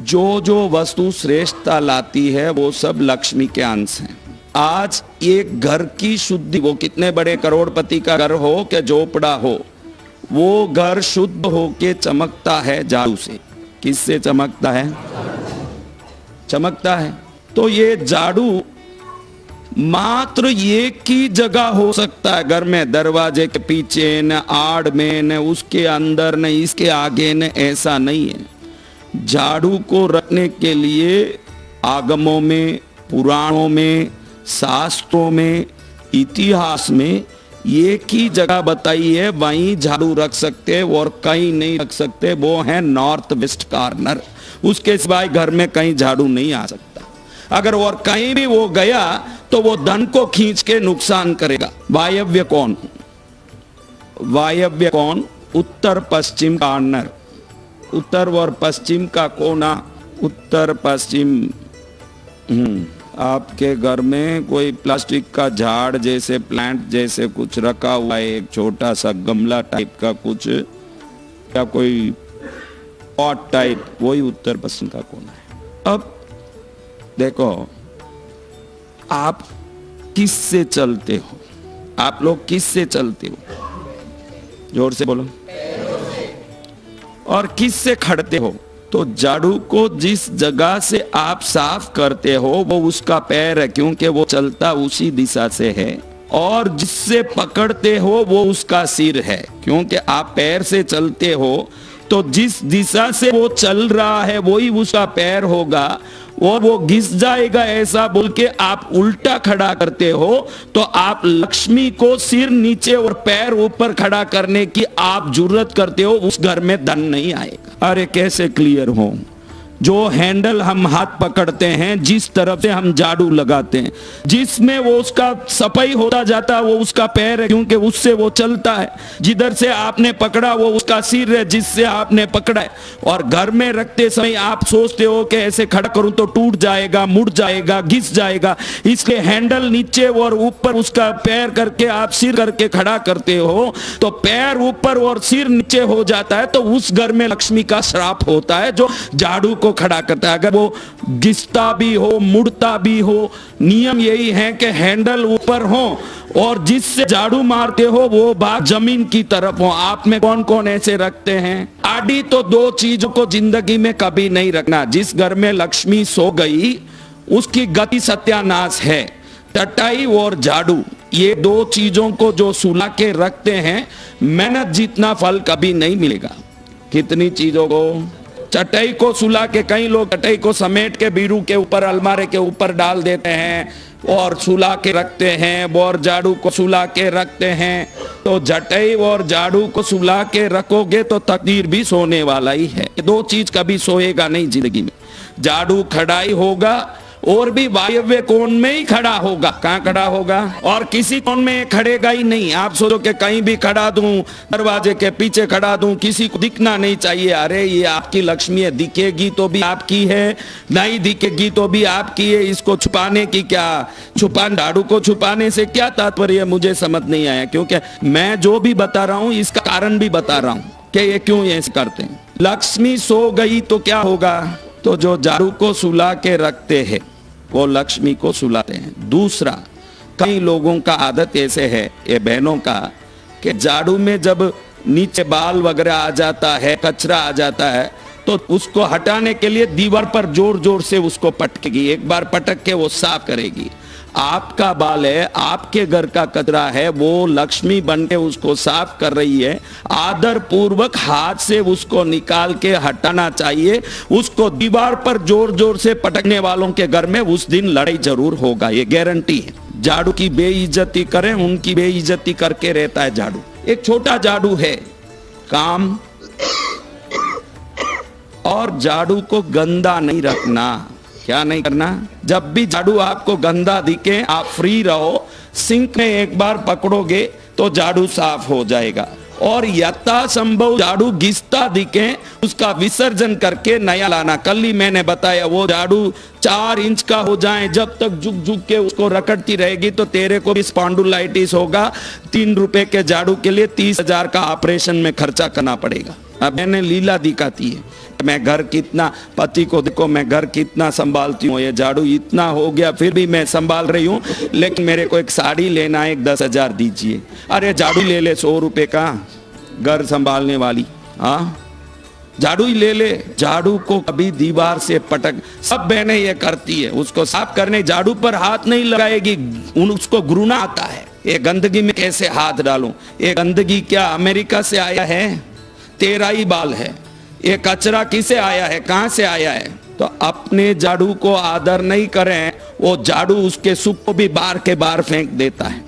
जो जो वस्तु श्रेष्ठता लाती है वो सब लक्ष्मी के अंश हैं। आज एक घर की शुद्धि, वो कितने बड़े करोड़पति का घर हो कि झोपड़ा हो, वो घर शुद्ध होके चमकता है जादू से। किससे चमकता है? चमकता है। तो ये जादू मात्र एक ही जगह हो सकता है घर में, दरवाजे के पीछे, न आड़ में, न उसके अंदर, न इसके आगे, न ऐसा नहीं है। जादू को रखने के लिए आगमों में, पुराणों में, शास्त्रों में, इतिहास में एक ही जगह बताई है, वहीं झाड़ू रख सकते और कहीं नहीं रख सकते। वो है नॉर्थ वेस्ट कॉर्नर। उसके सिवाय घर में कहीं झाड़ू नहीं आ सकता। अगर और कहीं भी वो गया तो वो धन को खींच के नुकसान करेगा। वायव्य कौन? वायव्य कौन? उत्तर पश्चिम कॉर्नर, उत्तर और पश्चिम का कोना, उत्तर पश्चिम। आपके घर में कोई प्लास्टिक का झाड़ जैसे, प्लांट जैसे कुछ रखा हुआ है, एक छोटा सा गमला टाइप का कुछ, या कोई पॉट टाइप, वही उत्तर पश्चिम का कोना है। अब देखो, आप किससे चलते हो? आप लोग किससे चलते हो? जोर से बोलो। और किससे खड़ते हो? तो झाड़ू को जिस जगह से आप साफ करते हो वो उसका पैर है, क्योंकि वो चलता उसी दिशा से है। और जिससे पकड़ते हो वो उसका सिर है, क्योंकि आप पैर से चलते हो तो जिस दिशा से वो चल रहा है वही उसका पैर होगा, और वो घिस जाएगा ऐसा बोल के आप उल्टा खड़ा करते हो तो आप लक्ष्मी को सिर नीचे और पैर ऊपर खड़ा करने की आप जुर्रत करते हो, उस घर में धन नहीं आएगा। अरे कैसे क्लियर हो? जो हैंडल हम हाथ पकड़ते हैं, जिस तरफ से हम झाड़ू लगाते हैं, जिसमें वो उसका सफाई होता जाता है वो उसका पैर है, क्योंकि उससे वो चलता है। जिधर से आपने पकड़ा वो उसका सिर है, जिससे आपने पकड़ा है। और घर में रखते समय आप सोचते हो कि ऐसे खड़ा करूं तो टूट जाएगा, मुड़ जाएगा, घिस जाएगा, इसलिए हैंडल नीचे और ऊपर उसका पैर करके आप सिर करके खड़ा करते हो, तो पैर ऊपर और सिर नीचे हो जाता है, तो उस घर में लक्ष्मी का श्राप होता है जो झाड़ू को खड़ा करता है। अगर वो घिसता भी हो, मुड़ता भी हो, नियम यही है कि हैंडल ऊपर हो और जिससे झाड़ू मारते हो वो भाग जमीन की तरफ हो। आप में कौन कौन ऐसे रखते हैं? आड़ी तो दो चीजों को जिंदगी में कभी नहीं रखना। जिस घर में लक्ष्मी सो गई उसकी गति सत्यानाश है। टटाई और झाड़ू, ये दो चीजों को जो सुला के रखते हैं, मेहनत जितना फल कभी नहीं मिलेगा। कितनी चीजों को? चटाई को सुला के, कई लोग चटाई को समेट के बीरू के ऊपर, अलमारे के ऊपर डाल देते हैं और सुला के रखते हैं, और झाड़ू को सुला के रखते हैं। तो चटाई और झाड़ू को सुला के रखोगे तो तकदीर भी सोने वाला ही है। दो चीज कभी सोएगा नहीं जिंदगी में। झाड़ू खड़ाई होगा और भी वायव्य कोण में ही खड़ा होगा। कहाँ खड़ा होगा? और किसी कोण में खड़ेगा ही नहीं। आप सोचो कि कहीं भी खड़ा दूं, दरवाजे के पीछे खड़ा दूं, किसी को दिखना नहीं चाहिए। अरे ये आपकी लक्ष्मी है, दिखेगी तो भी आपकी है, नहीं दिखेगी तो भी आपकी है। इसको छुपाने की क्या, झाड़ू को छुपाने से क्या तात्पर्य है? मुझे समझ नहीं आया, क्योंकि मैं जो भी बता रहा हूं इसका कारण भी बता रहा हूं कि ये क्यों ऐसे करते हैं। लक्ष्मी सो गई तो क्या होगा? तो जो झाड़ू को सुला के रखते हैं वो लक्ष्मी को सुलाते हैं। दूसरा, कई लोगों का आदत ऐसे है, ये बहनों का, कि झाड़ू में जब नीचे बाल वगैरह आ जाता है, कचरा आ जाता है, तो उसको हटाने के लिए दीवार पर जोर जोर से उसको पटकेगी। एक बार पटक के वो साफ करेगी। आपका बाल है, आपके घर का कचरा है, वो लक्ष्मी बन के उसको साफ कर रही है। आदर पूर्वक हाथ से उसको निकाल के हटाना चाहिए। उसको दीवार पर जोर जोर से पटकने वालों के घर में उस दिन लड़ाई जरूर होगा, ये गारंटी है। झाड़ू की बेइज्जती करें, उनकी बेइज्जती करके रहता है झाड़ू। एक छोटा झाड़ू है काम, और झाड़ू को गंदा नहीं रखना। क्या नहीं करना? जब भी झाड़ू आपको गंदा दिखे आप फ्री रहो, सिंक में एक बार पकड़ोगे तो झाड़ू साफ हो जाएगा। और यथासंभव झाड़ू घिसता दिखे उसका विसर्जन करके नया लाना। कल ही मैंने बताया, वो झाड़ू 4 इंच का हो जाए, जब तक झुक झुक के उसको रगड़ती रहेगी तो तेरे को भी स्पॉन्डिलाइटिस होगा। 3 रुपए के झाड़ू के लिए 30,000 का ऑपरेशन में खर्चा करना पड़ेगा। अब मैंने लीला दिखाती है, मैं घर कितना, पति को देखो मैं घर कितना संभालती हूँ, ये झाड़ू इतना हो गया फिर भी मैं संभाल रही हूँ, लेकिन मेरे को एक साड़ी लेना है, एक 10,000 दीजिए। अरे झाड़ू ले ले 100 रुपए का, घर संभालने वाली, हाँ झाड़ू ही ले ले। झाड़ू को कभी दीवार से पटक, सब बहनें ये करती है, उसको साफ करने झाड़ू पर हाथ नहीं लगाएगी, उसको घृणा आता है, ये गंदगी में कैसे हाथ डालूं, ये गंदगी क्या अमेरिका से आया है, तेरा ही बाल है, ये कचरा किसे आया है, कहां से आया है। तो अपने झाड़ू को आदर नहीं करें, वो झाड़ू उसके सुख को भी बाहर के बाहर फेंक देता है।